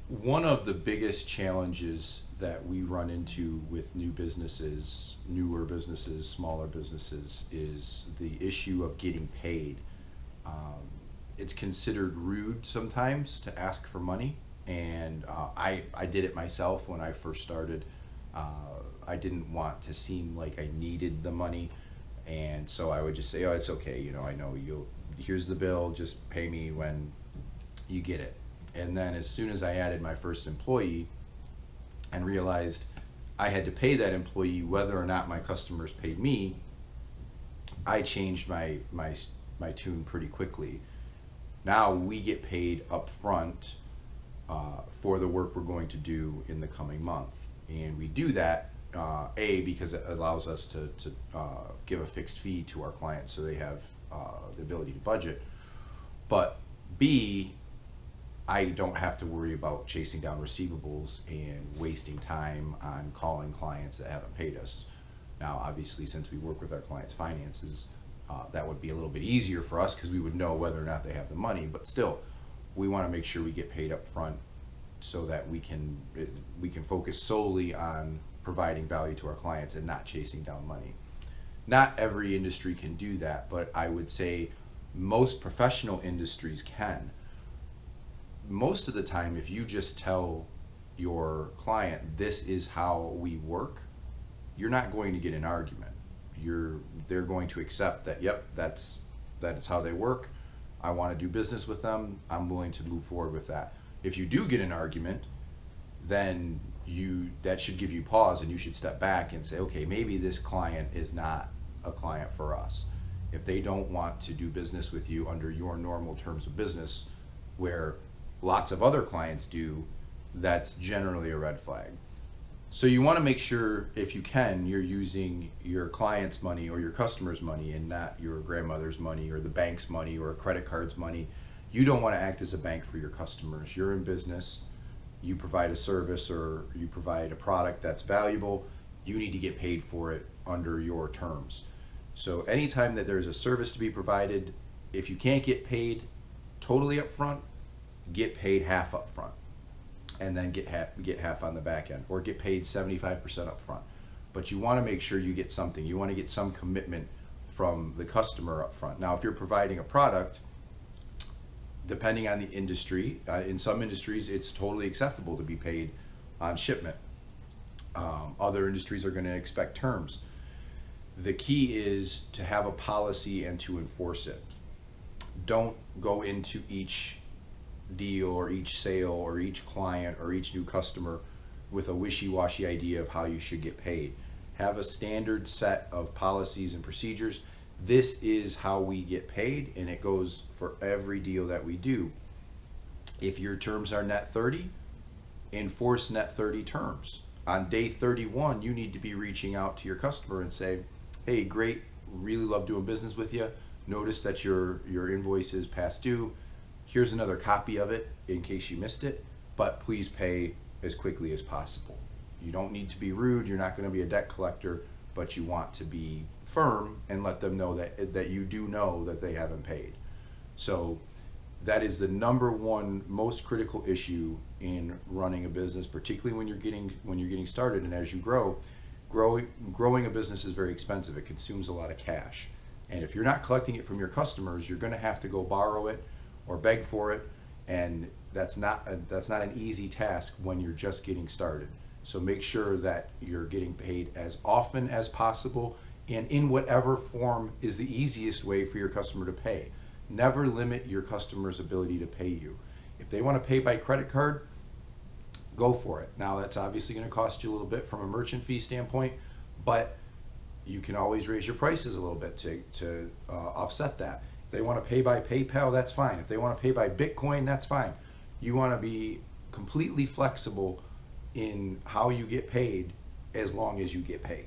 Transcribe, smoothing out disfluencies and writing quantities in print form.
One of the biggest challenges that we run into with new businesses, newer businesses, smaller businesses, is the issue of getting paid. Um, it's considered rude sometimes to ask for money, and I did it myself when I first started. I didn't want to seem like I needed the money, and so I would just say, "Oh, it's okay. I know you'll. Here's the bill. Just pay me when you get it." And then as soon as I added my first employee and realized I had to pay that employee whether or not my customers paid me, I changed my tune pretty quickly. Now we get paid up front for the work we're going to do in the coming month. And we do that, because it allows us to give a fixed fee to our clients so they have the ability to budget. But B, I don't have to worry about chasing down receivables and wasting time on calling clients that haven't paid us. Now, obviously, since we work with our clients' finances, that would be a little bit easier for us because we would know whether or not they have the money. But still, we want to make sure we get paid up front so that we can focus solely on providing value to our clients and not chasing down money. Not every industry can do that, but I would say most professional industries can. Most of the time, if you just tell your client this is how we work, you're not going to get an argument. They're going to accept that, yep, that is how they work. I want to do business with them. I'm willing to move forward with that. If you do get an argument, then that should give you pause, and you should step back and say, okay, maybe this client is not a client for us. If they don't want to do business with you under your normal terms of business, where lots of other clients do, that's generally a red flag. So you want to make sure, if you can, you're using your client's money or your customer's money and not your grandmother's money or the bank's money or a credit card's money. You don't want to act as a bank for your customers. You're in business, you provide a service or you provide a product that's valuable, you need to get paid for it under your terms. So anytime that there's a service to be provided, if you can't get paid totally up front, get paid half up front, and then get half on the back end, or get paid 75% up front. But you want to make sure you get something. You want to get some commitment from the customer up front. Now, if you're providing a product, depending on the industry, in some industries it's totally acceptable to be paid on shipment. Other industries are going to expect terms. The key is to have a policy and to enforce it. Don't go into each deal or each sale or each client or each new customer with a wishy-washy idea of how you should get paid. Have a standard set of policies and procedures. This is how we get paid, and it goes for every deal that we do. If your terms are net 30, enforce net 30 terms. On day 31, you need to be reaching out to your customer and say, hey, great, really love doing business with you. Notice that your invoice is past due. Here's another copy of it in case you missed it, but please pay as quickly as possible. You don't need to be rude. You're not going to be a debt collector, but you want to be firm and let them know that you do know that they haven't paid. So that is the number one most critical issue in running a business, particularly when you're getting started and as you grow. Growing a business is very expensive. It consumes a lot of cash. And if you're not collecting it from your customers, you're going to have to go borrow it or beg for it, and that's not an easy task when you're just getting started. So make sure that you're getting paid as often as possible and in whatever form is the easiest way for your customer to pay. Never limit your customer's ability to pay you. If they want to pay by credit card, go for it. Now, that's obviously going to cost you a little bit from a merchant fee standpoint, but you can always raise your prices a little bit to offset that. If they want to pay by PayPal, that's fine. If they want to pay by Bitcoin, that's fine. You want to be completely flexible in how you get paid as long as you get paid.